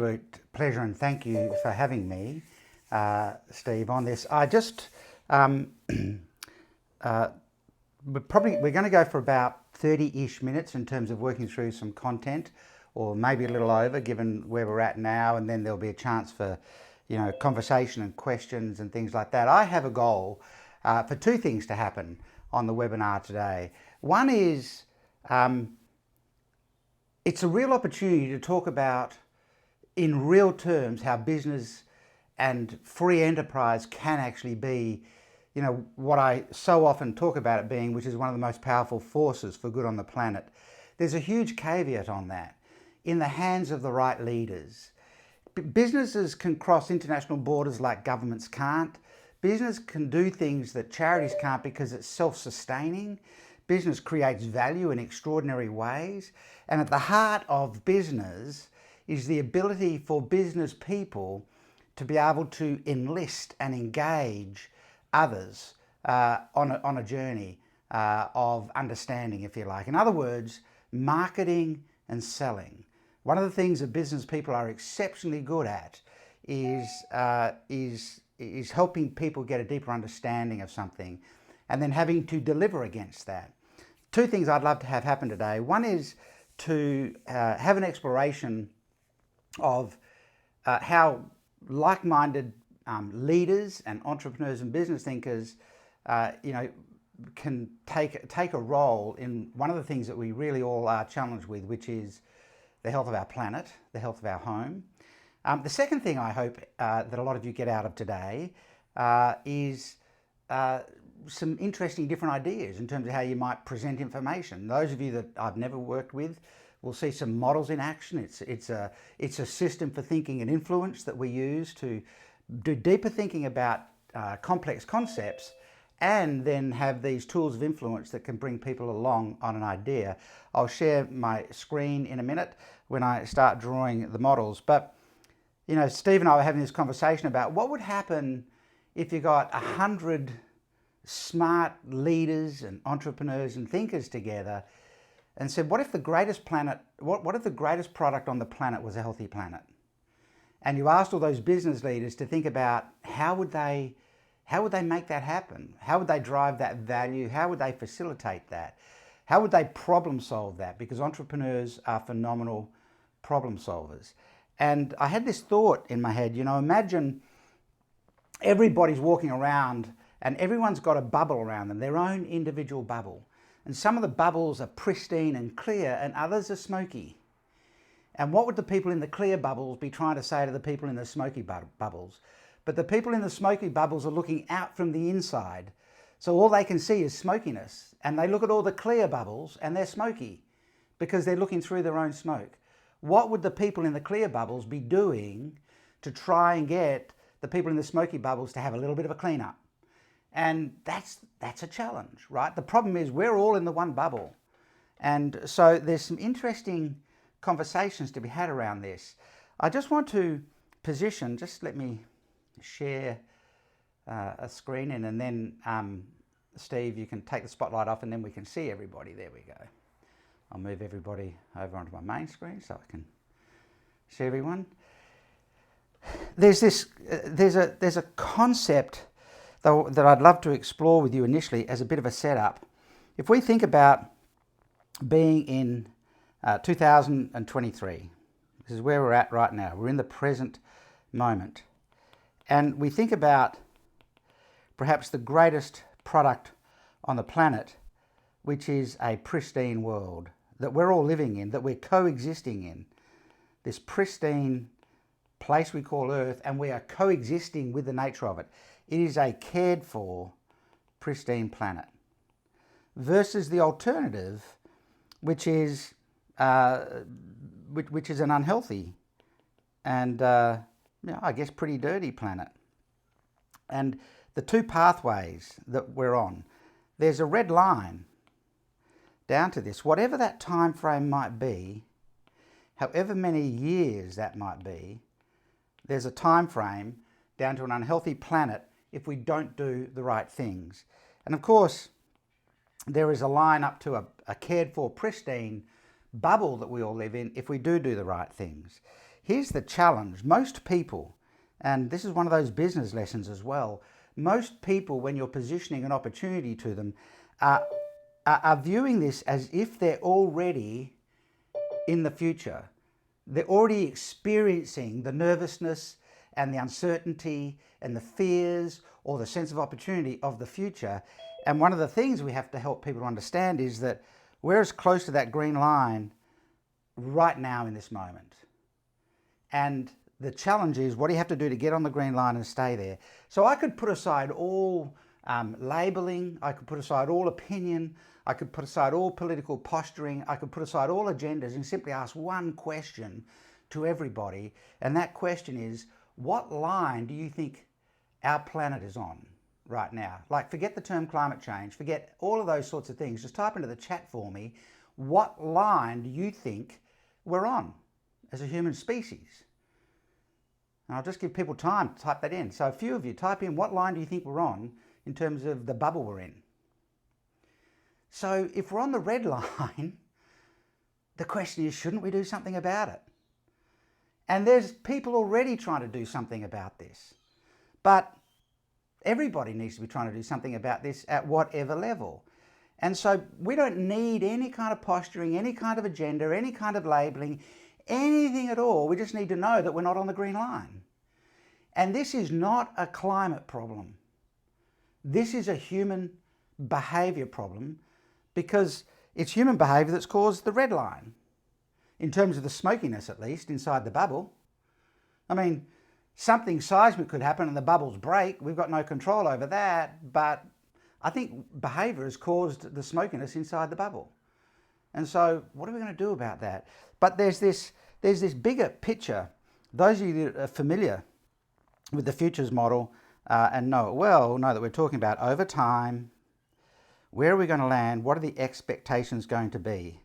absolute pleasure and thank you for having me, Steve, on this. We're going to go for about 30-ish minutes in terms of working through some content, or maybe a little over, given where we're at now, and then there'll be a chance for, conversation and questions and things like that. I have a goal for two things to happen on the webinar today. One is it's a real opportunity to talk about, in real terms, how business and free enterprise can actually be, what I so often talk about it being, which is one of the most powerful forces for good on the planet. There's a huge caveat on that. In the hands of the right leaders. Businesses can cross international borders like governments can't. Business can do things that charities can't because it's self-sustaining. Business creates value in extraordinary ways. And at the heart of business is the ability for business people to be able to enlist and engage others on a journey of understanding, if you like. In other words, marketing and selling. One of the things that business people are exceptionally good at is helping people get a deeper understanding of something and then having to deliver against that. Two things I'd love to have happen today. One is to have an exploration of how like-minded leaders and entrepreneurs and business thinkers can take a role in one of the things that we really all are challenged with, which is the health of our planet, the health of our home. The second thing I hope that a lot of you get out of today is some interesting different ideas in terms of how you might present information. Those of you that I've never worked with will see some models in action. It's a system for thinking and influence that we use to do deeper thinking about complex concepts, and then have these tools of influence that can bring people along on an idea. I'll share my screen in a minute when I start drawing the models. But, Steve and I were having this conversation about what would happen if you got 100 smart leaders and entrepreneurs and thinkers together and said, what if the greatest product on the planet was a healthy planet? And you asked all those business leaders to think about how would they make that happen? How would they drive that value? How would they facilitate that? How would they problem solve that? Because entrepreneurs are phenomenal problem solvers. And I had this thought in my head, imagine everybody's walking around and everyone's got a bubble around them, their own individual bubble. And some of the bubbles are pristine and clear and others are smoky. And what would the people in the clear bubbles be trying to say to the people in the smoky bubbles? But the people in the smoky bubbles are looking out from the inside. So all they can see is smokiness. And they look at all the clear bubbles and they're smoky because they're looking through their own smoke. What would the people in the clear bubbles be doing to try and get the people in the smoky bubbles to have a little bit of a cleanup? And that's a challenge, right? The problem is we're all in the one bubble. And so there's some interesting conversations to be had around this. I just want to position, just let me share a screen in, and then Steve, you can take the spotlight off and then we can see everybody. There we go. I'll move everybody over onto my main screen so I can see everyone. There's a concept though that I'd love to explore with you initially as a bit of a setup. If we think about being in 2023, this is where we're at right now. We're in the present moment. And we think about perhaps the greatest product on the planet, which is a pristine world that we're all living in, that we're coexisting in. This pristine place we call Earth, and we are coexisting with the nature of it. It is a cared for, pristine planet. Versus the alternative, which is an unhealthy and I guess pretty dirty planet. And the two pathways that we're on, there's a red line down to this. Whatever that time frame might be, however many years that might be, there's a time frame down to an unhealthy planet if we don't do the right things. And of course, there is a line up to a cared for, pristine bubble that we all live in if we do the right things. here's the challenge. Most people, and this is one of those business lessons as well, most people, when you're positioning an opportunity to them, are viewing this as if they're already in the future. They're already experiencing the nervousness and the uncertainty and the fears or the sense of opportunity of the future. And one of the things we have to help people to understand is that we're as close to that green line right now in this moment. And the challenge is, what do you have to do to get on the green line and stay there? So I could put aside all labeling, I could put aside all opinion, I could put aside all political posturing, I could put aside all agendas and simply ask one question to everybody. And that question is, what line do you think our planet is on right now? Like, forget the term climate change, forget all of those sorts of things. Just type into the chat for me, what line do you think we're on as a human species? And I'll just give people time to type that in. So a few of you type in, what line do you think we're on in terms of the bubble we're in? So if we're on the red line, the question is, shouldn't we do something about it? And there's people already trying to do something about this. But everybody needs to be trying to do something about this at whatever level. And so we don't need any kind of posturing, any kind of agenda, any kind of labeling, anything at all. We just need to know that we're not on the green line. And this is not a climate problem. This is a human behaviour problem, because it's human behaviour that's caused the red line, in terms of the smokiness at least, inside the bubble. I mean, something seismic could happen and the bubbles break. We've got no control over that, but I think behaviour has caused the smokiness inside the bubble. And so what are we going to do about that? But there's this bigger picture. Those of you that are familiar with the futures model and know it well, know that we're talking about over time, where are we going to land? What are the expectations going to be?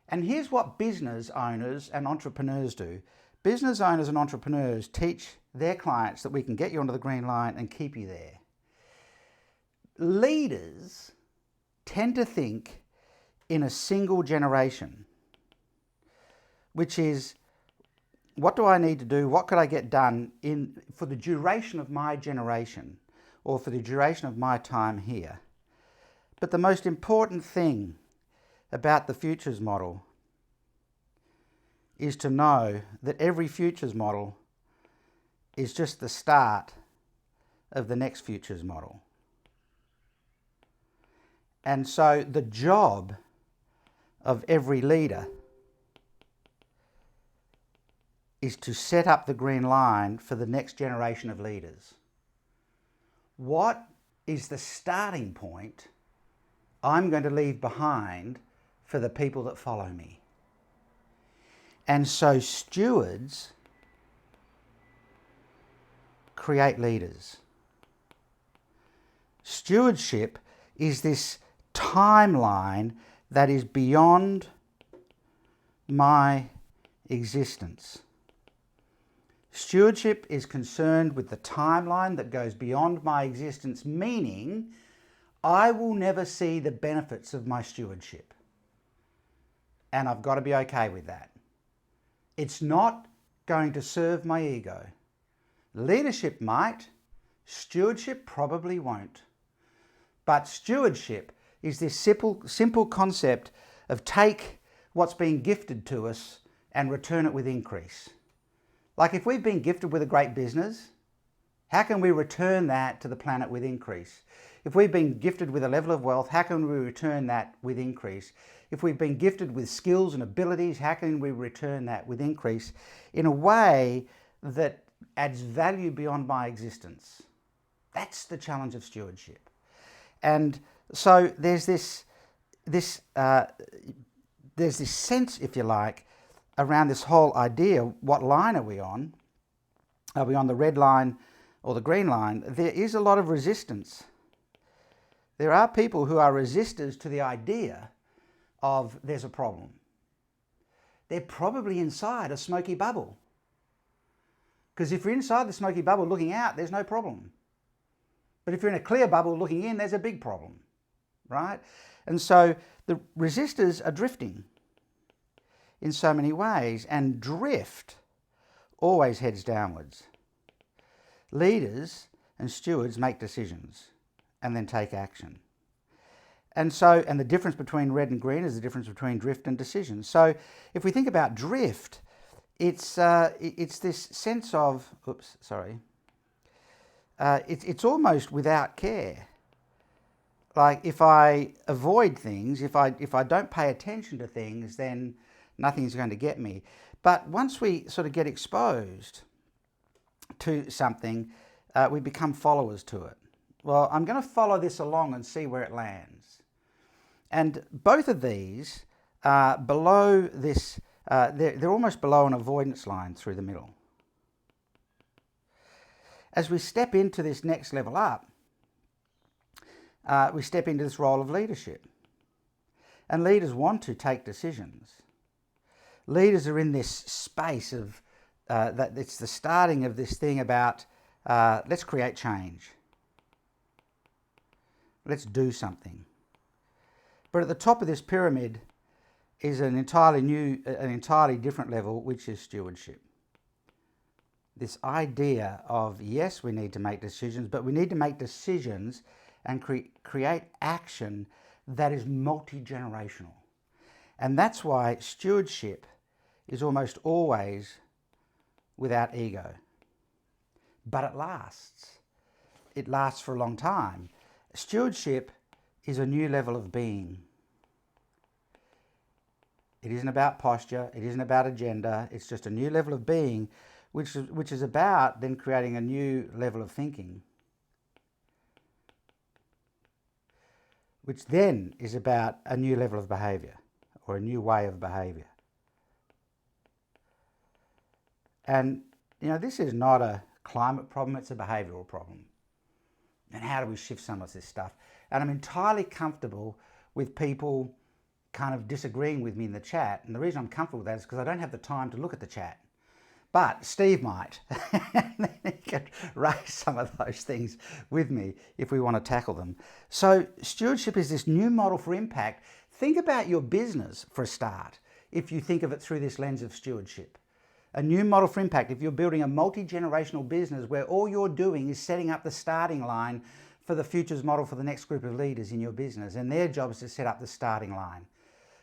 And here's what business owners and entrepreneurs do. Business owners and entrepreneurs teach their clients that we can get you onto the green line and keep you there. Leaders tend to think in a single generation, which is, what do I need to do? What could I get done for the duration of my generation, or for the duration of my time here? But the most important thing about the futures model is to know that every futures model is just the start of the next futures model. And so the job of every leader is to set up the green line for the next generation of leaders. What is the starting point I'm going to leave behind for the people that follow me? And so stewards create leaders. Stewardship is this timeline that is beyond my existence. Stewardship is concerned with the timeline that goes beyond my existence, meaning I will never see the benefits of my stewardship. And I've got to be okay with that. It's not going to serve my ego. Leadership might, stewardship probably won't. But stewardship is this simple concept of take what's been gifted to us and return it with increase. Like, if we've been gifted with a great business, how can we return that to the planet with increase? If we've been gifted with a level of wealth, how can we return that with increase? If we've been gifted with skills and abilities, how can we return that with increase in a way that adds value beyond my existence? That's the challenge of stewardship. And so there's this sense, if you like, around this whole idea, what line are we on? Are we on the red line or the green line? There is a lot of resistance. There are people who are resistors to the idea of there's a problem. They're probably inside a smoky bubble. Because if you're inside the smoky bubble looking out, there's no problem. But if you're in a clear bubble looking in, there's a big problem, right? And so the resistors are drifting in so many ways, and drift always heads downwards. Leaders and stewards make decisions and then take action. And the difference between red and green is the difference between drift and decision. So if we think about drift, it's this sense of, it's almost without care. Like if I avoid things, if I don't pay attention to things, then nothing's going to get me. But once we sort of get exposed to something, we become followers to it. Well, I'm going to follow this along and see where it lands. And both of these are below this, they're almost below an avoidance line through the middle. As we step into this next level up, we step into this role of leadership. And leaders want to take decisions. Leaders are in this space of, that it's the starting of this thing about, let's create change. Let's do something. But at the top of this pyramid is an entirely different level, which is stewardship. This idea of, yes, we need to make decisions, but we need to make decisions and create action that is multi-generational. And that's why stewardship is almost always without ego. But it lasts. It lasts for a long time. Stewardship is a new level of being. It isn't about posture, it isn't about agenda, it's just a new level of being, which is about then creating a new level of thinking, which then is about a new level of behaviour, or a new way of behaviour. And, this is not a climate problem, it's a behavioural problem. And how do we shift some of this stuff? And I'm entirely comfortable with people kind of disagreeing with me in the chat. And the reason I'm comfortable with that is because I don't have the time to look at the chat. But Steve might. And then he can raise some of those things with me if we want to tackle them. So stewardship is this new model for impact. Think about your business for a start, if you think of it through this lens of stewardship. A new model for impact, if you're building a multi-generational business where all you're doing is setting up the starting line for the futures model for the next group of leaders in your business, and their job is to set up the starting line,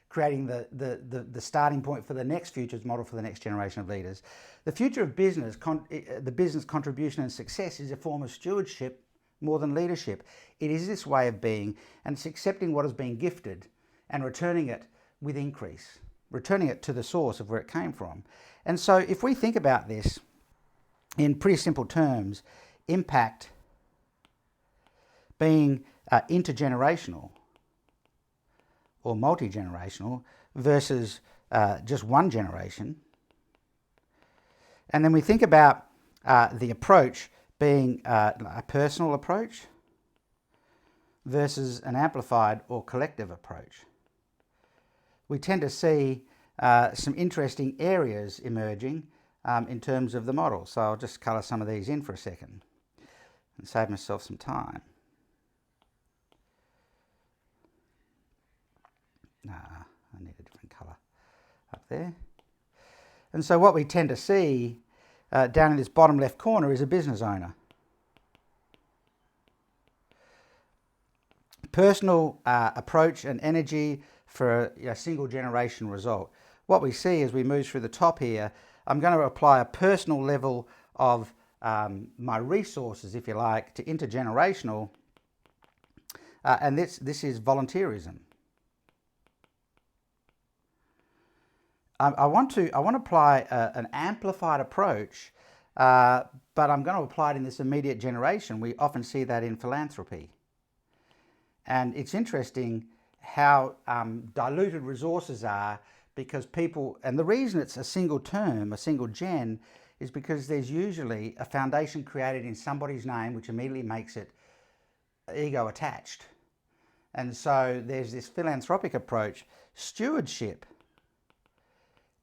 creating the starting point for the next futures model for the next generation of leaders. The future of business, the business contribution and success is a form of stewardship more than leadership. It is this way of being, and it's accepting what has been gifted and returning it with increase, returning it to the source of where it came from. And so if we think about this in pretty simple terms, impact being intergenerational or multi-generational versus just one generation. And then we think about the approach being a personal approach versus an amplified or collective approach. We tend to see some interesting areas emerging in terms of the model. So I'll just colour some of these in for a second and save myself some time. I need a different colour up there. And so what we tend to see down in this bottom left corner is a business owner. Personal approach and energy for a single generation result. What we see as we move through the top here, I'm going to apply a personal level of my resources, if you like, to intergenerational, and this is volunteerism. I want to apply an amplified approach, but I'm going to apply it in this immediate generation. We often see that in philanthropy. And it's interesting how diluted resources are, because people, and the reason it's a single term, a single gen, is because there's usually a foundation created in somebody's name which immediately makes it ego attached. And so there's this philanthropic approach. Stewardship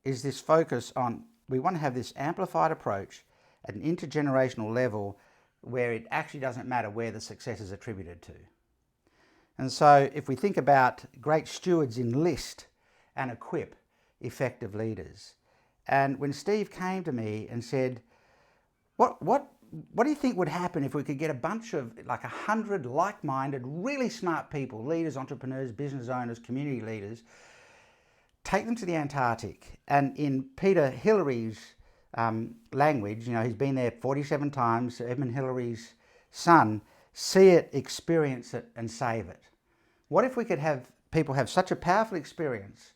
is this focus on, we want to have this amplified approach at an intergenerational level where it actually doesn't matter where the success is attributed to. And so if we think about great stewards enlist and equip effective leaders. And when Steve came to me and said, what do you think would happen if we could get a bunch of, like 100 like-minded, really smart people, leaders, entrepreneurs, business owners, community leaders, take them to the Antarctic, and in Peter Hillary's language, you know, he's been there 47 times, Edmund Hillary's son, see it, experience it, and save it. What if we could have people have such a powerful experience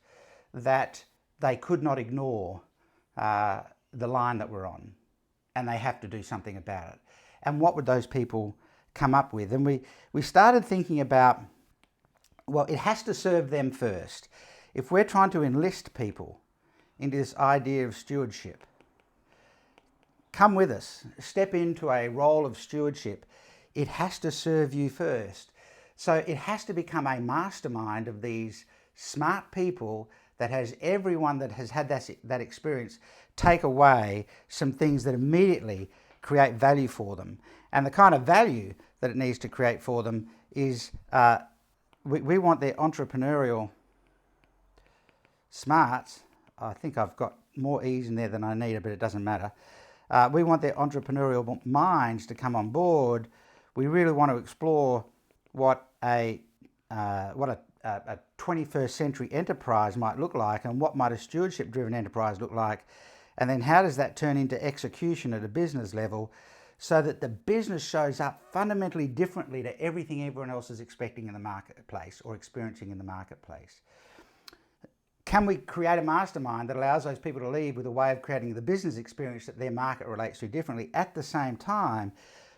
that they could not ignore the line that we're on, and they have to do something about it? And what would those people come up with? And we started thinking about, well, it has to serve them first. If we're trying to enlist people into this idea of stewardship, come with us, step into a role of stewardship. It has to serve you first. So it has to become a mastermind of these smart people that has everyone that has had that experience take away some things that immediately create value for them. And the kind of value that it needs to create for them is we want their entrepreneurial smarts. I think I've got more E's in there than I need, but it doesn't matter. We want their entrepreneurial minds to come on board. We really want to explore what a 21st century enterprise might look like, and what might a stewardship-driven enterprise look like, and then how does that turn into execution at a business level so that the business shows up fundamentally differently to everything everyone else is expecting in the marketplace or experiencing in the marketplace. Can we create a mastermind that allows those people to leave with a way of creating the business experience that their market relates to differently? At the same time,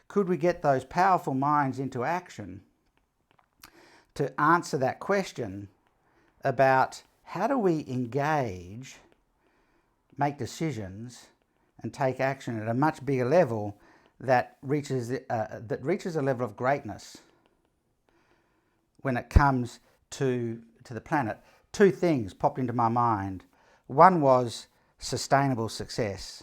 could we get those powerful minds into action to answer that question about how do we engage, make decisions, and take action at a much bigger level that reaches a level of greatness when it comes to the planet? Two things popped into my mind. One was sustainable success.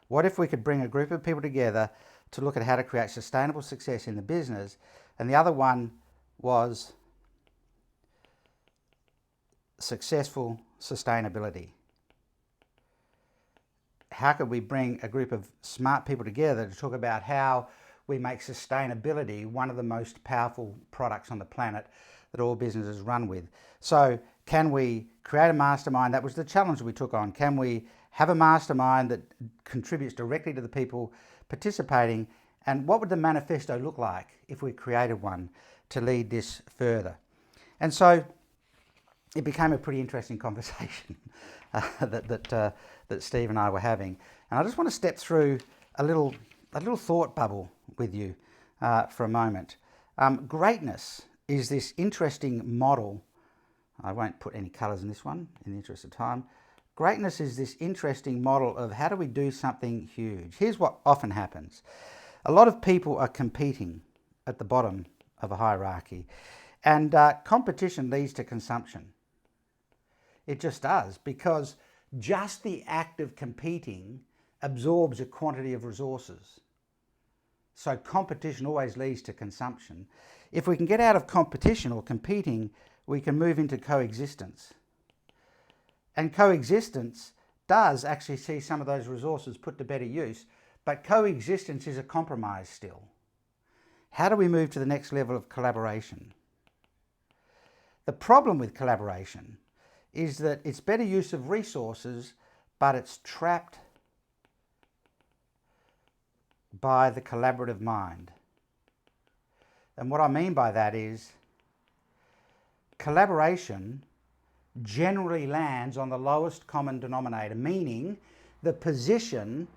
What if we could bring a group of people together to look at how to create sustainable success in the business? And the other one was successful sustainability. How could we bring a group of smart people together to talk about how we make sustainability one of the most powerful products on the planet that all businesses run with? So can we create a mastermind? That was the challenge we took on. Can we have a mastermind that contributes directly to the people participating? And what would the manifesto look like if we created one to lead this further? And so it became a pretty interesting conversation that Steve and I were having. And I just want to step through a little thought bubble with you for a moment. Greatness is this interesting model. I won't put any colours in this one in the interest of time. Greatness is this interesting model of how do we do something huge. Here's what often happens. A lot of people are competing at the bottom of a hierarchy, and competition leads to consumption. It just does, because just the act of competing absorbs a quantity of resources. So competition always leads to consumption. If we can get out of competition or competing, we can move into coexistence. And coexistence does actually see some of those resources put to better use, but coexistence is a compromise still. How do we move to the next level of collaboration? The problem with collaboration is that it's better use of resources, but it's trapped by the collaborative mind. And what I mean by that is collaboration generally lands on the lowest common denominator, meaning the position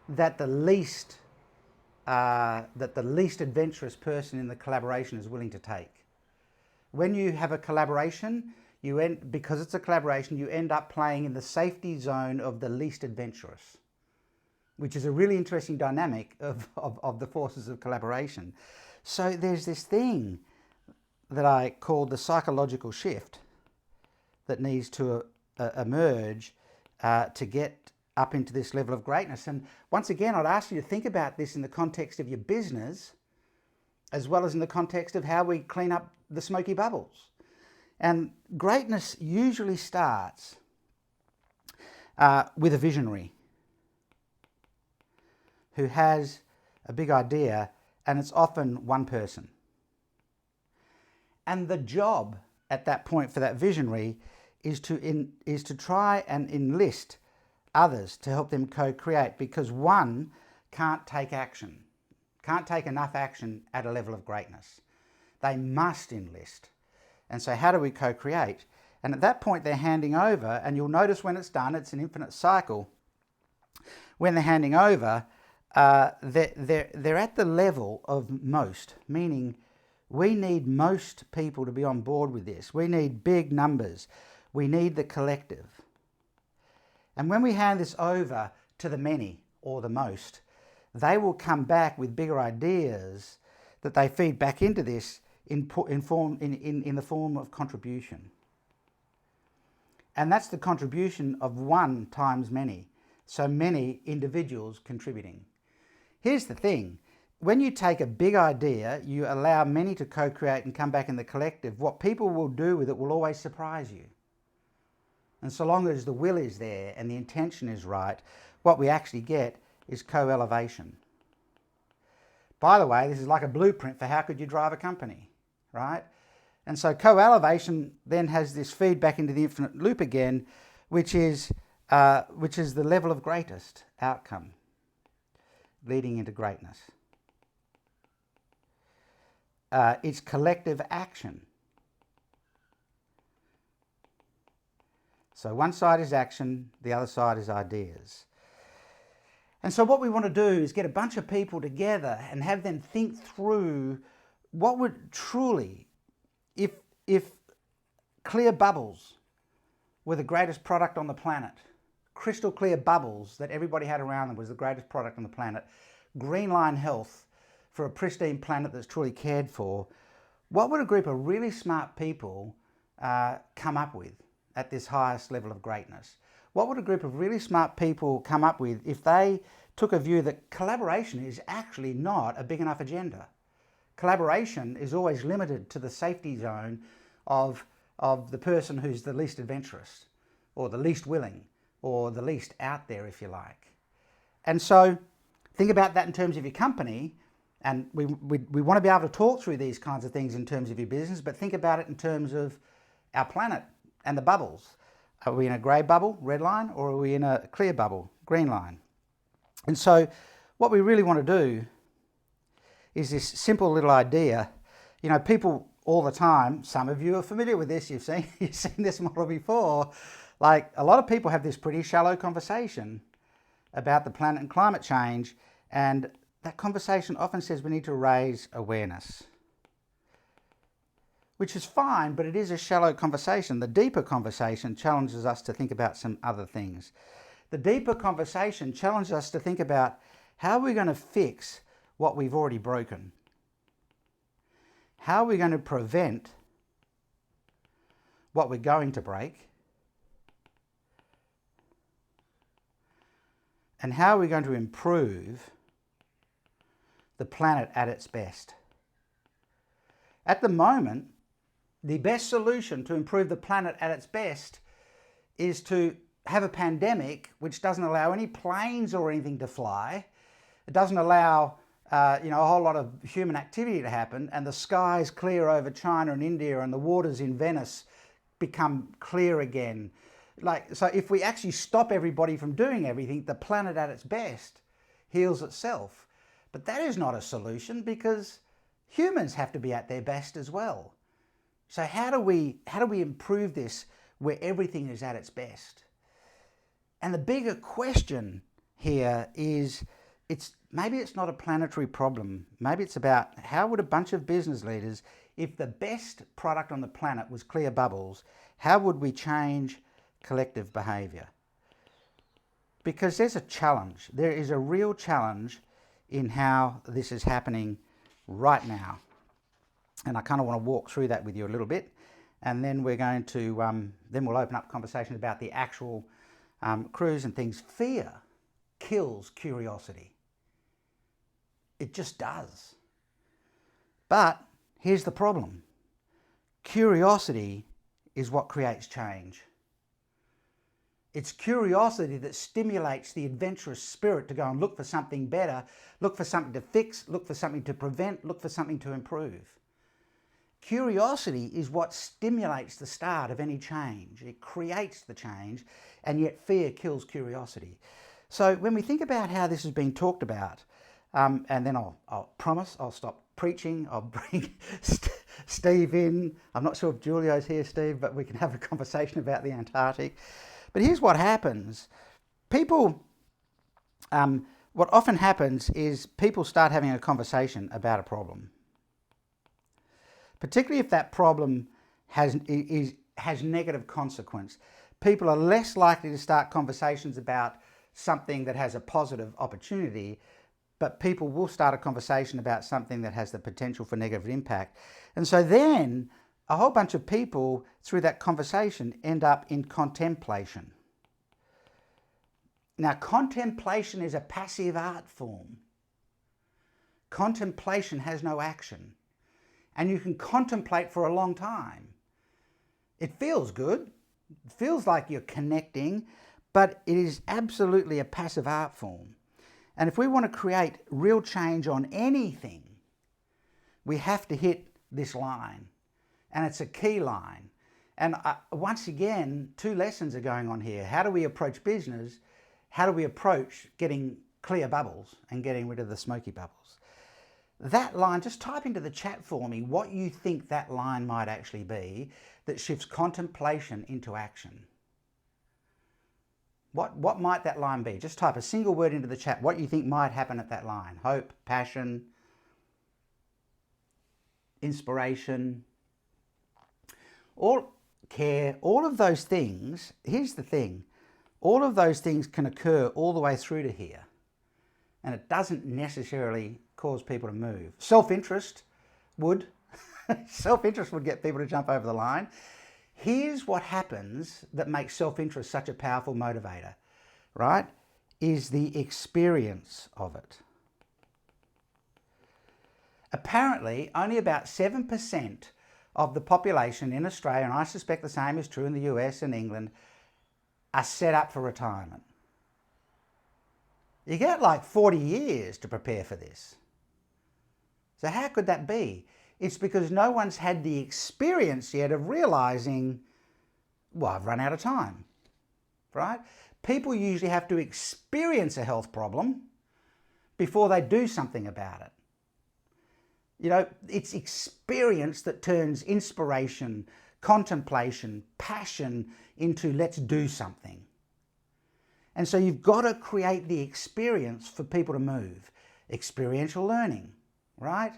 that the least adventurous person in the collaboration is willing to take. When you have a collaboration, because it's a collaboration, you end up playing in the safety zone of the least adventurous, which is a really interesting dynamic of the forces of collaboration. So there's this thing that I call the psychological shift that needs to emerge to get up into this level of greatness. And once again, I'd ask you to think about this in the context of your business, as well as in the context of how we clean up the smoky bubbles. And greatness usually starts with a visionary who has a big idea, and it's often one person. And the job at that point for that visionary is to try and enlist others to help them co-create, because one can't take action, can't take enough action at a level of greatness. They must enlist. And so how do we co-create? And at that point they're handing over, and you'll notice when it's done, it's an infinite cycle. When they're handing over, they're at the level of most, meaning we need most people to be on board with this. We need big numbers. We need the collective. And when we hand this over to the many or the most, they will come back with bigger ideas that they feed back into this in the form of contribution. And that's the contribution of one times many, so many individuals contributing. Here's the thing. When you take a big idea, you allow many to co-create and come back in the collective, what people will do with it will always surprise you. And so long as the will is there and the intention is right, what we actually get is co-elevation. By the way, this is like a blueprint for how could you drive a company, right? And so co-elevation then has this feedback into the infinite loop again, which is the level of greatest outcome, leading into greatness. It's collective action. So one side is action, the other side is ideas. And so what we want to do is get a bunch of people together and have them think through what would truly, if clear bubbles were the greatest product on the planet, crystal clear bubbles that everybody had around them was the greatest product on the planet, green line health for a pristine planet that's truly cared for, what would a group of really smart people come up with at this highest level of greatness? What would a group of really smart people come up with if they took a view that collaboration is actually not a big enough agenda? Collaboration is always limited to the safety zone of the person who's the least adventurous, or the least willing, or the least out there, if you like. And so think about that in terms of your company, and we want to be able to talk through these kinds of things in terms of your business, but think about it in terms of our planet and the bubbles. Are we in a grey bubble, red line, or are we in a clear bubble, green line? And so what we really want to do is this simple little idea. You know, people all the time, some of you are familiar with this, you've seen this model before, like a lot of people have this pretty shallow conversation about the planet and climate change, and that conversation often says we need to raise awareness, which is fine, but it is a shallow conversation. The deeper conversation challenges us to think about some other things. The deeper conversation challenges us to think about how we're going to fix what we've already broken. How are we going to prevent what we're going to break? And how are we going to improve the planet at its best? At the moment, the best solution to improve the planet at its best is to have a pandemic which doesn't allow any planes or anything to fly. It doesn't allow a whole lot of human activity to happen, and the skies clear over China and India, and the waters in Venice become clear again. So if we actually stop everybody from doing everything, the planet at its best heals itself. But that is not a solution, because humans have to be at their best as well. So how do we improve this where everything is at its best? And the bigger question here is, maybe it's not a planetary problem. Maybe it's about how would a bunch of business leaders, if the best product on the planet was clear bubbles, how would we change collective behaviour? Because there's a challenge. There is a real challenge in how this is happening right now. And I kind of want to walk through that with you a little bit. And then we're going to, then we'll open up conversation about the actual cruise and things. Fear kills curiosity. It just does. But here's the problem. Curiosity is what creates change. It's curiosity that stimulates the adventurous spirit to go and look for something better, look for something to fix, look for something to prevent, look for something to improve. Curiosity is what stimulates the start of any change. It creates the change, and yet fear kills curiosity. So when we think about how this has been talked about, and then I'll promise I'll stop preaching, I'll bring Steve in. I'm not sure if Julio's here, Steve, but we can have a conversation about the Antarctic. But here's what happens. People, what often happens is people start having a conversation about a problem. Particularly if that problem has negative consequence. People are less likely to start conversations about something that has a positive opportunity, but people will start a conversation about something that has the potential for negative impact. And so then a whole bunch of people through that conversation end up in contemplation. Now, contemplation is a passive art form. Contemplation has no action. And you can contemplate for a long time. It feels good. It feels like you're connecting, but it is absolutely a passive art form. And if we want to create real change on anything, we have to hit this line. And it's a key line. And once again, two lessons are going on here. How do we approach business? How do we approach getting clear bubbles and getting rid of the smoky bubbles? That line, just type into the chat for me what you think that line might actually be that shifts contemplation into action. What might that line be? Just type a single word into the chat, what you think might happen at that line. Hope, passion, inspiration, all care, all of those things. Here's the thing, all of those things can occur all the way through to here. And it doesn't necessarily cause people to move. Self-interest would. Self-interest would get people to jump over the line. Here's what happens that makes self-interest such a powerful motivator, right? Is the experience of it. Apparently, only about 7% of the population in Australia, and I suspect the same is true in the US and England, are set up for retirement. You get like 40 years to prepare for this. So how could that be? It's because no one's had the experience yet of realizing, well, I've run out of time, right? People usually have to experience a health problem before they do something about it. You know, it's experience that turns inspiration, contemplation, passion into let's do something. And so you've got to create the experience for people to move. Experiential learning, right?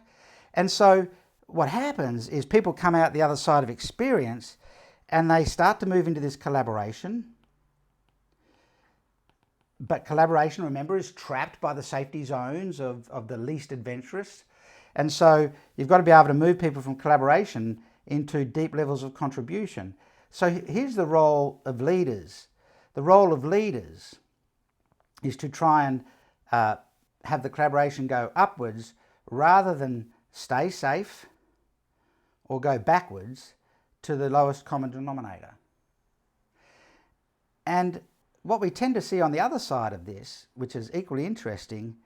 And so what happens is people come out the other side of experience and they start to move into this collaboration. But collaboration, remember, is trapped by the safety zones of the least adventurous. And so you've got to be able to move people from collaboration into deep levels of contribution. So here's the role of leaders. The role of leaders is to try and have the collaboration go upwards rather than stay safe or go backwards to the lowest common denominator. And what we tend to see on the other side of this, which is equally interesting,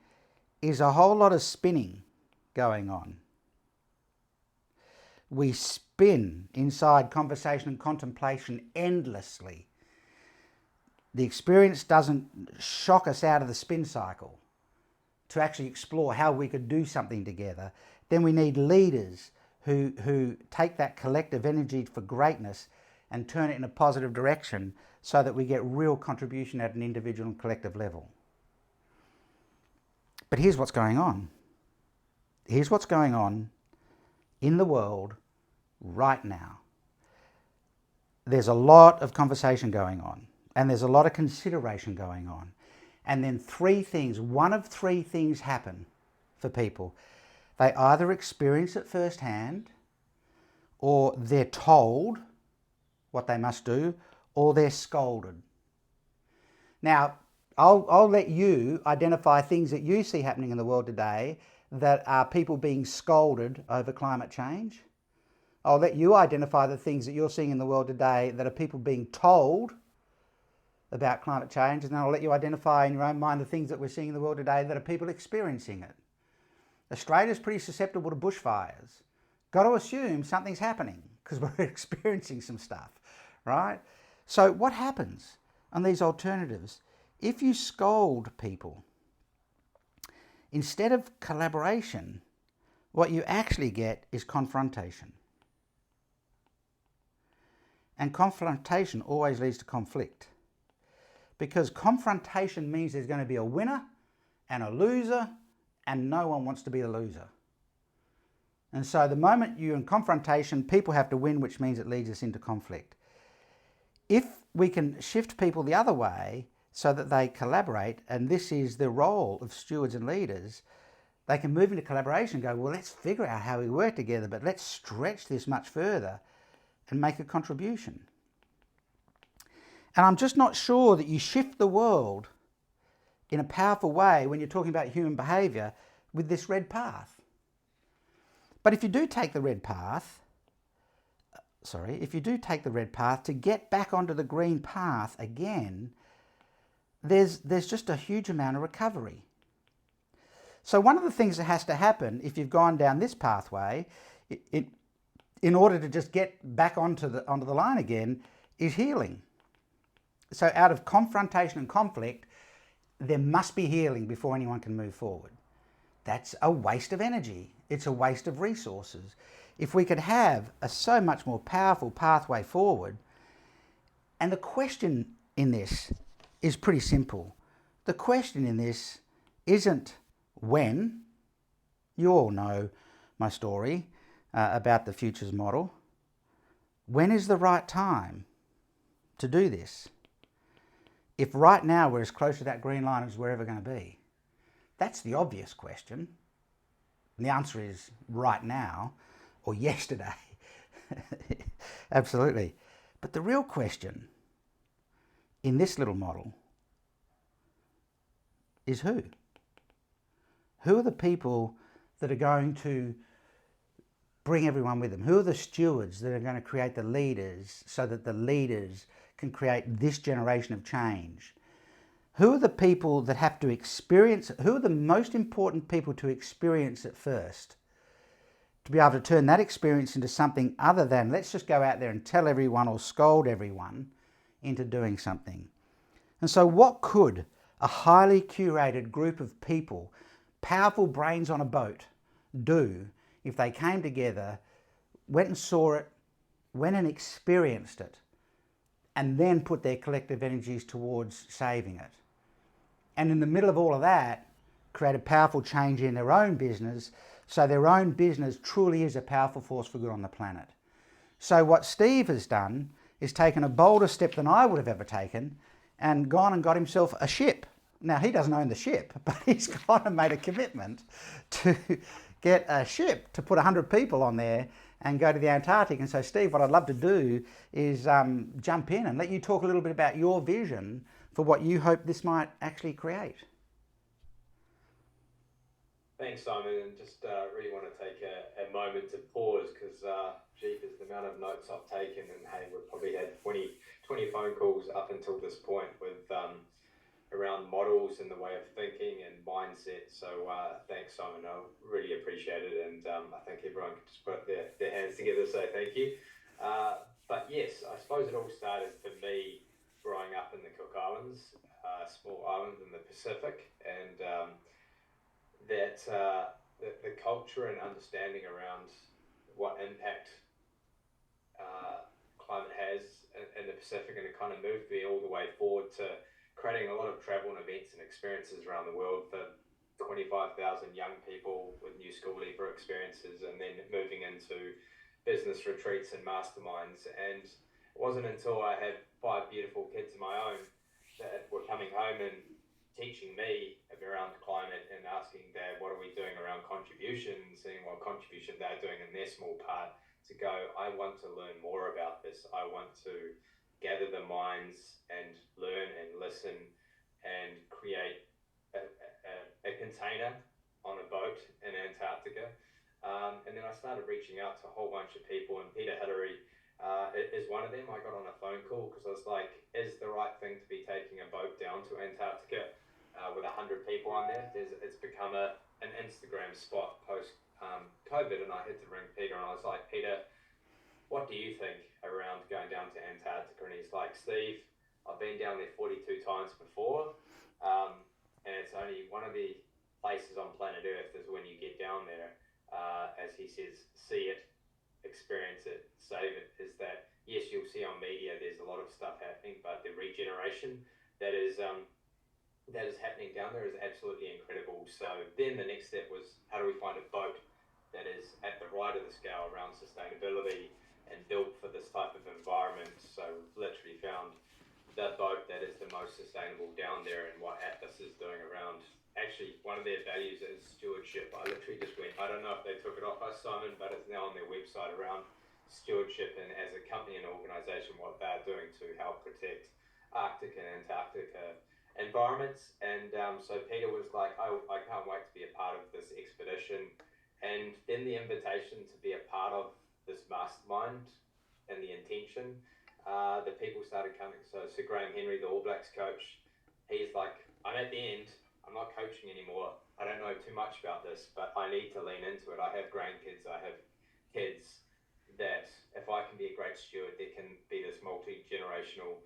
is a whole lot of spinning going on. We spin inside conversation and contemplation endlessly. The experience doesn't shock us out of the spin cycle to actually explore how we could do something together. Then we need leaders who take that collective energy for greatness and turn it in a positive direction so that we get real contribution at an individual and collective level. But here's what's going on. Here's what's going on in the world right now. There's a lot of conversation going on, and there's a lot of consideration going on. And then one of three things happen for people. They either experience it firsthand, or they're told what they must do, or they're scolded. Now, I'll let you identify things that you see happening in the world today that are people being scolded over climate change, I'll let you identify the things that you're seeing in the world today that are people being told about climate change, and then I'll let you identify in your own mind the things that we're seeing in the world today that are people experiencing it. Australia's pretty susceptible to bushfires. Got to assume something's happening because we're experiencing some stuff, right? So what happens on these alternatives? If you scold people, instead of collaboration, what you actually get is confrontation. And confrontation always leads to conflict, because confrontation means there's going to be a winner and a loser, and no one wants to be the loser. And so the moment you're in confrontation, people have to win, which means it leads us into conflict. If we can shift people the other way so that they collaborate, and this is the role of stewards and leaders, they can move into collaboration and go, well, let's figure out how we work together, but let's stretch this much further and make a contribution. And I'm just not sure that you shift the world in a powerful way when you're talking about human behaviour with this red path. But if you do take the red path, to get back onto the green path again, there's just a huge amount of recovery. So one of the things that has to happen if you've gone down this pathway, in order to just get back onto the line again, is healing. So out of confrontation and conflict, there must be healing before anyone can move forward. That's a waste of energy. It's a waste of resources. If we could have a so much more powerful pathway forward, and the question in this is pretty simple. The question in this isn't when. You all know my story about the futures model. When is the right time to do this? If right now we're as close to that green line as we're ever going to be? That's the obvious question. And the answer is right now or yesterday. Absolutely. But the real question in this little model is who? Who are the people that are going to bring everyone with them? Who are the stewards that are going to create the leaders so that the leaders can create this generation of change? Who are the people that have to experience it? Who are the most important people to experience it first? To be able to turn that experience into something other than, let's just go out there and tell everyone or scold everyone into doing something. And so what could a highly curated group of people, powerful brains on a boat, do if they came together, went and saw it, went and experienced it, and then put their collective energies towards saving it? And in the middle of all of that, create a powerful change in their own business, so their own business truly is a powerful force for good on the planet. So what Steve has done is taken a bolder step than I would have ever taken and gone and got himself a ship. Now, he doesn't own the ship, but he's gone and made a commitment to get a ship to put 100 people on there and go to the Antarctic. And so, Steve, what I'd love to do is jump in and let you talk a little bit about your vision for what you hope this might actually create. Thanks, Simon, and just really want to take a moment to pause because, jeepers, the amount of notes I've taken, and hey, we've probably had 20 phone calls up until this point with around models and the way of thinking and mindset. So thanks, Simon. I really appreciate it, and I think everyone can just put their hands together, so thank you. But yes, I suppose it all started for me growing up in the Cook Islands, a small island in the Pacific, and that the culture and understanding around what impact climate has in the Pacific, and it kind of moved me all the way forward to creating a lot of travel and events and experiences around the world for 25,000 young people with new school leaver experiences, and then moving into business retreats and masterminds. And it wasn't until I had 5 beautiful kids of my own that were coming home and teaching me around climate and asking Dad, what are we doing around contribution, and seeing what contribution they're doing in their small part, to go, I want to learn more about this. I want to gather the minds and learn and listen and create a container on a boat in Antarctica And then I started reaching out to a whole bunch of people, and Peter Hillary is one of them. I got on a phone call because I was like, is the right thing to be taking a boat down to Antarctica with 100 people on there? It's become an Instagram spot post COVID, and I had to ring Peter, and I was like, Peter, what do you think around going down to Antarctica? And he's like, Steve, I've been down there 42 times before, and it's only one of the places on planet Earth is when you get down there, as he says, see it, experience it, save it, is that, yes, you'll see on media there's a lot of stuff happening, but the regeneration that is happening down there is absolutely incredible. So then the next step was, how do we find a boat that is at the right of the scale around sustainability and built for this type of environment? So we've literally found the boat that is the most sustainable down there, and what Atlas is doing around, actually one of their values is stewardship. I literally just went, I don't know if they took it off us, Simon, but it's now on their website around stewardship and as a company and organization what they're doing to help protect Arctic and Antarctica environments. And so Peter was like, oh, I can't wait to be a part of this expedition. And then the invitation to be a part of this mastermind and the intention, the people started coming. So Sir Graham Henry, the All Blacks coach, he's like, I'm at the end. I'm not coaching anymore. I don't know too much about this, but I need to lean into it. I have grandkids. I have kids that if I can be a great steward, there can be this multi-generational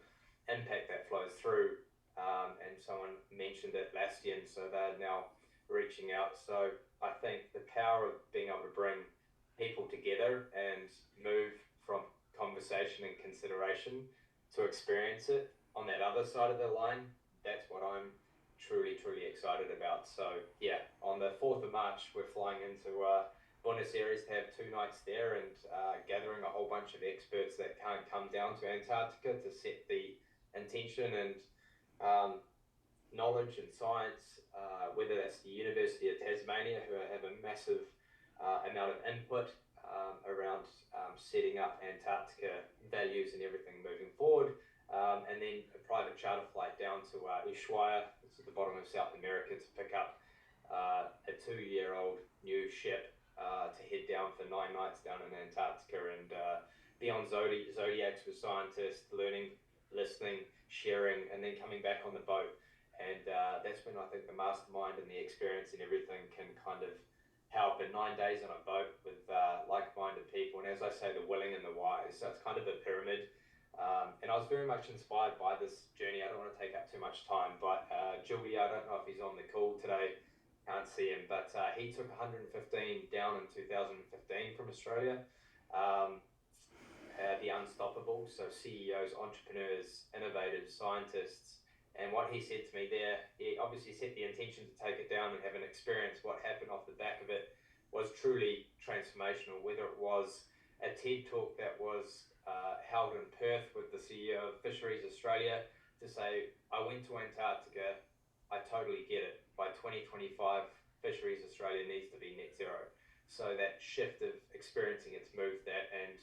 impact that flows through. And someone mentioned Atlassian, so they're now reaching out. So I think the power of being able to bring people together and move from conversation and consideration to experience it on that other side of the line, that's what I'm truly, truly excited about. So yeah, on the 4th of March, we're flying into Buenos Aires to have 2 nights there and gathering a whole bunch of experts that can't come down to Antarctica to set the intention and knowledge and science, whether that's the University of Tasmania, who have a massive amount of input around setting up Antarctica values and everything moving forward, and then a private charter flight down to Ushuaia, it's at the bottom of South America, to pick up a 2-year-old new ship to head down for 9 nights down in Antarctica and be on Zodiacs with scientists, learning, listening, sharing, and then coming back on the boat. And that's when I think the mastermind and the experience and everything can kind of help in 9 days on a boat with like-minded people. And as I say, the willing and the wise. So it's kind of a pyramid. And I was very much inspired by this journey. I don't want to take up too much time, but Julie, I don't know if he's on the call today. Can't see him, but he took 115 down in 2015 from Australia. The Unstoppable, so CEOs, entrepreneurs, innovators, scientists. And what he said to me there, he obviously set the intention to take it down and have an experience. What happened off the back of it was truly transformational, whether it was a TED talk that was held in Perth with the CEO of Fisheries Australia to say, I went to Antarctica, I totally get it. By 2025, Fisheries Australia needs to be net zero. So that shift of experiencing, it's moved that, and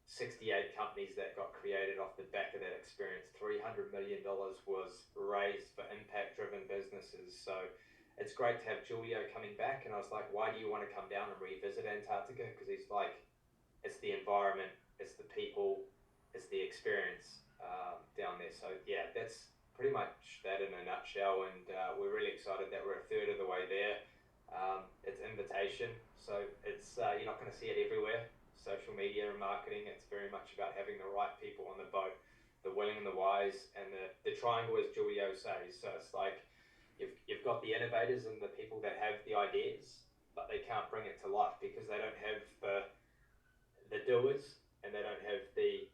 68 companies that got created off the back of that experience. $300 million was raised for impact-driven businesses. So it's great to have Julio coming back. And I was like, why do you want to come down and revisit Antarctica? Because he's like, it's the environment, it's the people, it's the experience down there. So yeah, that's pretty much that in a nutshell. And we're really excited that we're a third of the way there. It's invitation. So it's you're not going to see it everywhere. Social media and marketing, it's very much about having the right people on the boat, the willing and the wise, and the triangle, as Julio says. So it's like you've got the innovators and the people that have the ideas, but they can't bring it to life because they don't have the doers and they don't have the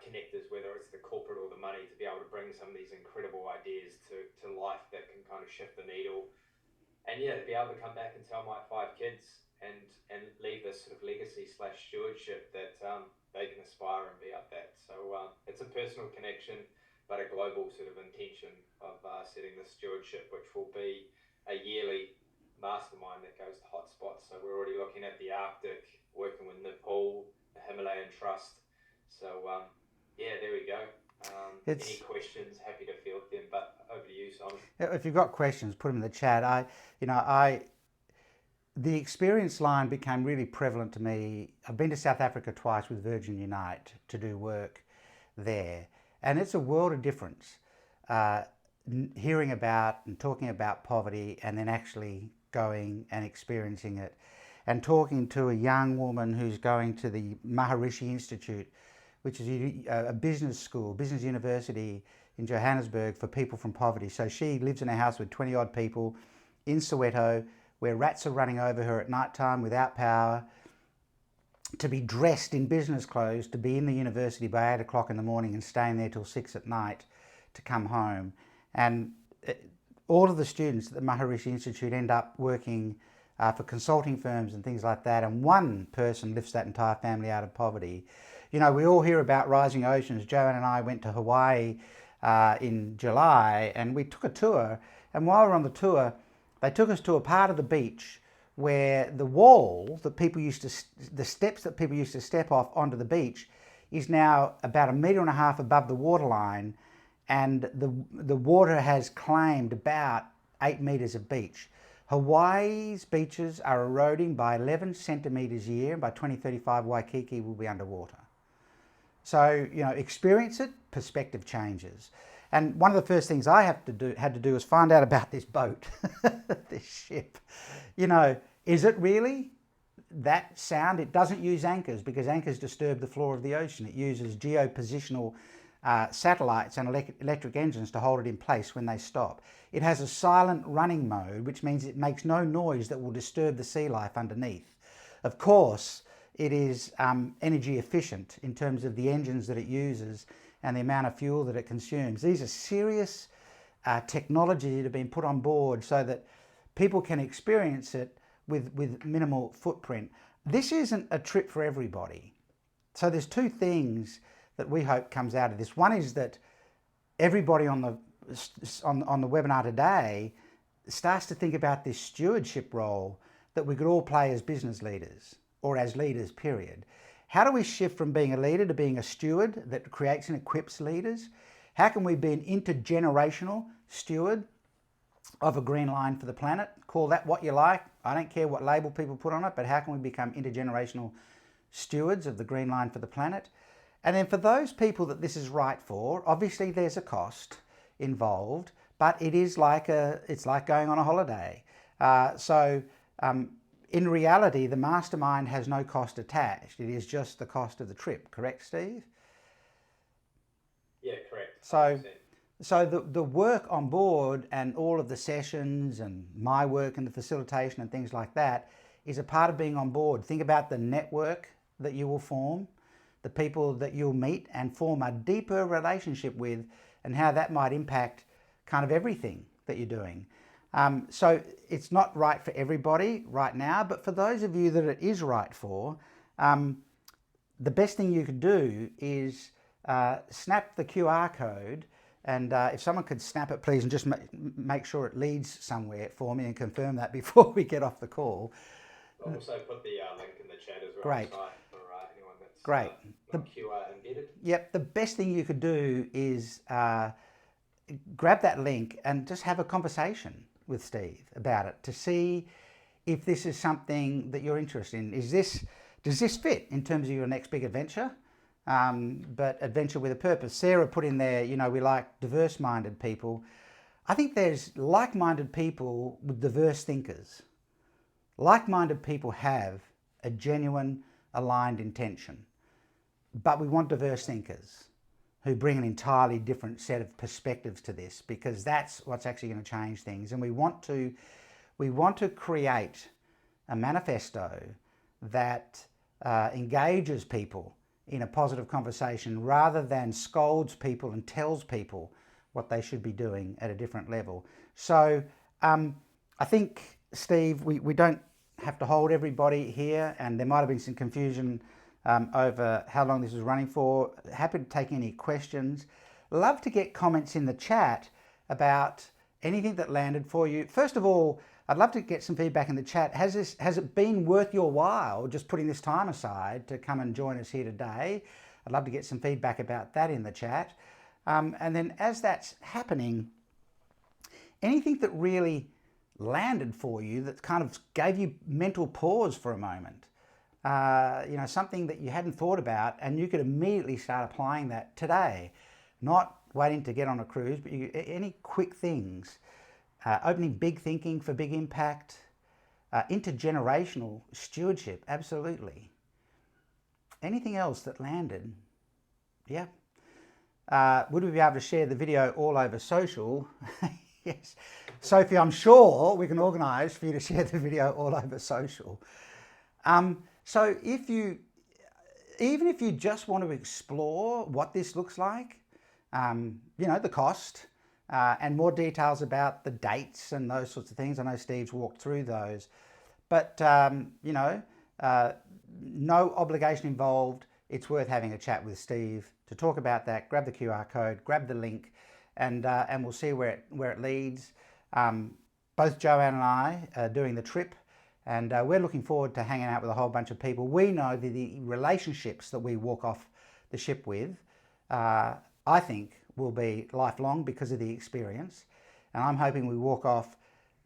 connectors, whether it's the corporate or the money, to be able to bring some of these incredible ideas to life that can kind of shift the needle. And yeah, to be able to come back and tell my 5 kids and leave this sort of legacy / stewardship that they can aspire and be up that. So it's a personal connection, but a global sort of intention of setting this stewardship, which will be a yearly mastermind that goes to hotspots. So we're already looking at the Arctic, working with Nepal, the Himalayan Trust. So yeah, there we go. Any questions, happy to field them, but over to you, Simon. If you've got questions, put them in the chat. the experience line became really prevalent to me. I've been to South Africa twice with Virgin Unite to do work there, and it's a world of difference. Hearing about and talking about poverty, and then actually going and experiencing it, and talking to a young woman who's going to the Maharishi Institute, which is a business school, business university in Johannesburg for people from poverty. So she lives in a house with 20 odd people in Soweto, where rats are running over her at night time without power, to be dressed in business clothes, to be in the university by 8 o'clock in the morning and staying there till 6 at night to come home. And all of the students at the Maharishi Institute end up working for consulting firms and things like that, and one person lifts that entire family out of poverty. You know, we all hear about rising oceans. Joanne and I went to Hawaii in July, and we took a tour, and while we were on the tour, they took us to a part of the beach where the wall that people used to, the steps that people used to step off onto the beach, is now about 1.5 meters above the waterline, and the water has claimed about 8 meters of beach. Hawaii's beaches are eroding by 11 centimeters a year, and by 2035 Waikiki will be underwater. So, you know, experience it, perspective changes. And one of the first things I had to do was find out about this boat, this ship. You know, is it really that sound? It doesn't use anchors, because anchors disturb the floor of the ocean. It uses geopositional satellites and electric engines to hold it in place when they stop. It has a silent running mode, which means it makes no noise that will disturb the sea life underneath. Of course, it is energy efficient in terms of the engines that it uses and the amount of fuel that it consumes. These are serious technology that have been put on board so that people can experience it with minimal footprint. This isn't a trip for everybody. So there's two things that we hope comes out of this. One is that everybody on the webinar today starts to think about this stewardship role that we could all play as business leaders, or as leaders, period. How do we shift from being a leader to being a steward that creates and equips leaders? How can we be an intergenerational steward of a green line for the planet? Call that what you like. I don't care what label people put on it, but how can we become intergenerational stewards of the green line for the planet? And then for those people that this is right for, obviously there's a cost involved, but it is it's like going on a holiday. In reality, the mastermind has no cost attached. It is just the cost of the trip. Correct, Steve? Yeah, correct. So the work on board and all of the sessions and my work and the facilitation and things like that is a part of being on board. Think about the network that you will form, the people that you'll meet and form a deeper relationship with, and how that might impact kind of everything that you're doing. So it's not right for everybody right now, but for those of you that it is right for, the best thing you could do is snap the QR code, and if someone could snap it, please, and just make sure it leads somewhere for me and confirm that before we get off the call. I'll also put the link in the chat as well. Great. For anyone that's Great. not QR embedded. Yep, the best thing you could do is grab that link and just have a conversation with Steve about it to see if this is something that you're interested in. Does this fit in terms of your next big adventure? But adventure with a purpose. Sarah put in there, you know, we like diverse-minded people. I think there's like-minded people with diverse thinkers. Like-minded people have a genuine, aligned intention, but we want diverse thinkers who bring an entirely different set of perspectives to this, because that's what's actually going to change things. And we want to create a manifesto that engages people in a positive conversation rather than scolds people and tells people what they should be doing at a different level. So I think, Steve, we don't have to hold everybody here, and there might have been some confusion over how long this was running for. Happy to take any questions. Love to get comments in the chat about anything that landed for you. First of all, I'd love to get some feedback in the chat. Has it been worth your while just putting this time aside to come and join us here today? I'd love to get some feedback about that in the chat. And then as that's happening, anything that really landed for you that kind of gave you mental pause for a moment? You know, something that you hadn't thought about, and you could immediately start applying that today, not waiting to get on a cruise, but any quick things, opening big thinking for big impact, intergenerational stewardship, absolutely. Anything else that landed? Yeah. Would we be able to share the video all over social? Yes. Sophie, I'm sure we can organise for you to share the video all over social. So even if you just want to explore what this looks like, you know, the cost, and more details about the dates and those sorts of things. I know Steve's walked through those, but you know, no obligation involved. It's worth having a chat with Steve to talk about that. Grab the QR code, grab the link, and we'll see where it leads. Both Joanne and I are doing the trip, and we're looking forward to hanging out with a whole bunch of people. We know that the relationships that we walk off the ship with, I think, will be lifelong because of the experience. And I'm hoping we walk off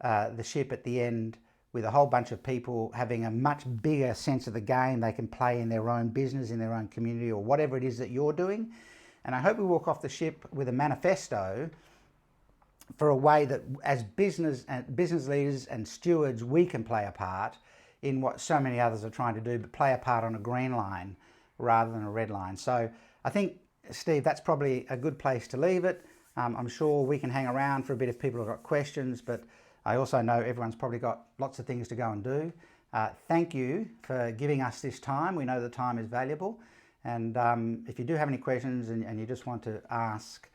the ship at the end with a whole bunch of people having a much bigger sense of the game they can play in their own business, in their own community, or whatever it is that you're doing. And I hope we walk off the ship with a manifesto for a way that as business leaders and stewards, we can play a part in what so many others are trying to do, but play a part on a green line rather than a red line. So I think, Steve, that's probably a good place to leave it. I'm sure we can hang around for a bit if people have got questions, but I also know everyone's probably got lots of things to go and do. Thank you for giving us this time. We know the time is valuable. And if you do have any questions and you just want to ask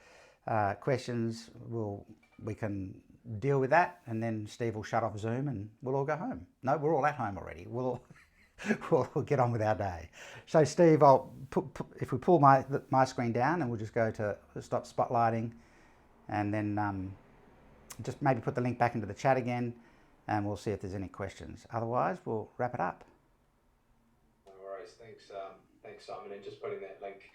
questions, we can deal with that, and then Steve will shut off Zoom and we'll all go home. No, we're all at home already. We'll get on with our day. So Steve, if we pull my screen down, and we'll just go to stop spotlighting, and then just maybe put the link back into the chat again, and we'll see if there's any questions. Otherwise, we'll wrap it up. No worries. Thanks, Simon. And just putting that link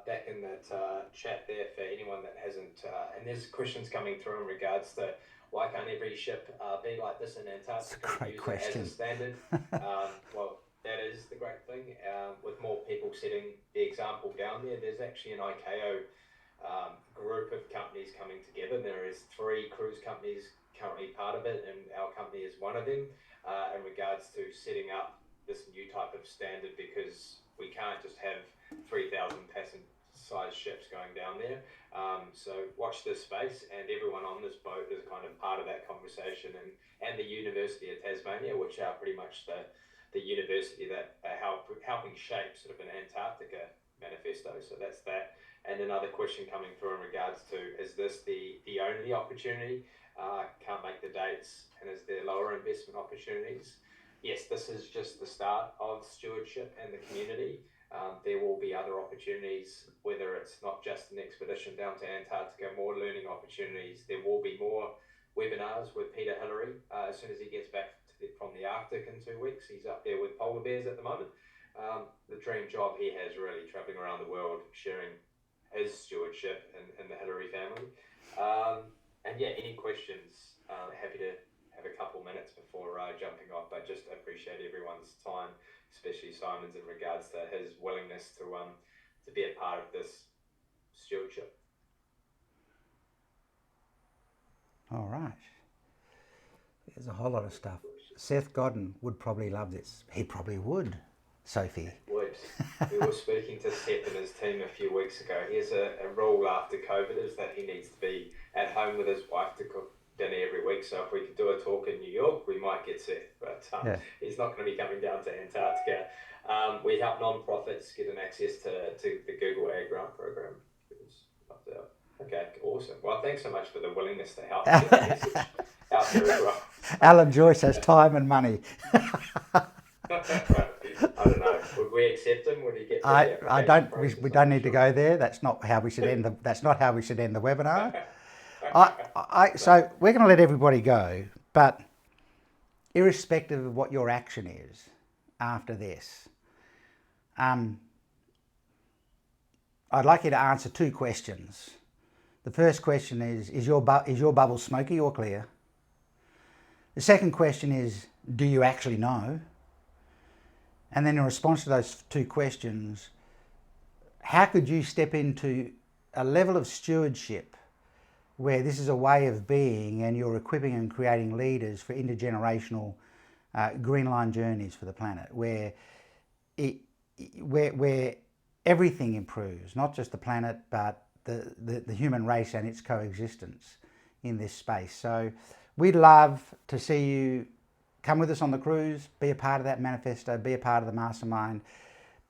back in that chat there for anyone that hasn't. And there's questions coming through in regards to why can't every ship be like this in Antarctica? That's a great question. As a standard. Well, that is the great thing. With more people setting the example down there, there's actually an ICAO group of companies coming together. There is 3 cruise companies currently part of it, and our company is one of them, in regards to setting up this new type of standard, because we can't just have 3,000 passenger size ships going down there. So watch this space, and everyone on this boat is kind of part of that conversation, and the University of Tasmania, which are pretty much the university that are helping shape sort of an Antarctica manifesto. So that's that. And another question coming through in regards to, is this the only opportunity? Can't make the dates, and is there lower investment opportunities? Yes, this is just the start of stewardship and the community. There will be other opportunities, whether it's not just an expedition down to Antarctica, more learning opportunities. There will be more webinars with Peter Hillary as soon as he gets back from the Arctic in 2 weeks. He's up there with polar bears at the moment. The dream job he has, really traveling around the world, sharing his stewardship and the Hillary family. And yeah, any questions, happy to have a couple minutes before jumping off, but just appreciate everyone's time, especially Simon's, in regards to his willingness to be a part of this stewardship. All right. There's a whole lot of stuff. Seth Godden would probably love this. He probably would, Sophie. Would. We were speaking to Seth and his team a few weeks ago. He has a rule after COVID is that he needs to be at home with his wife to cook dinner every week. So if we could do a talk in New York, we might get Seth, but he's not going to be coming down to Antarctica. We help non-profits get an access to the Google Ag Grant program. Okay, awesome. Well, thanks so much for the willingness to help get the message out there as well. Alan Joyce has time and money. I don't know. Would we accept him? Would he get? I don't. We don't need to go there. That's not how we should end the. That's not how we should end the webinar. So we're going to let everybody go, but irrespective of what your action is after this, I'd like you to answer 2 questions. The first question is your bubble smoky or clear? The second question is, do you actually know? And then in response to those two questions, how could you step into a level of stewardship where this is a way of being and you're equipping and creating leaders for intergenerational green line journeys for the planet, where everything improves, not just the planet, but the human race and its coexistence in this space. So we'd love to see you come with us on the cruise, be a part of that manifesto, be a part of the mastermind.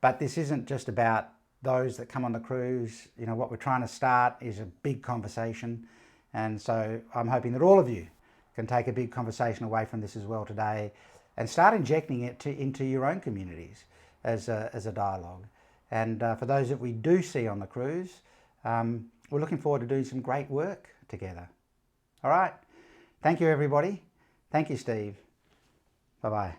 But this isn't just about those that come on the cruise. You know, what we're trying to start is a big conversation. And so I'm hoping that all of you can take a big conversation away from this as well today and start injecting it into your own communities as a dialogue. And for those that we do see on the cruise, we're looking forward to doing some great work together. All right. Thank you, everybody. Thank you, Steve. Bye-bye.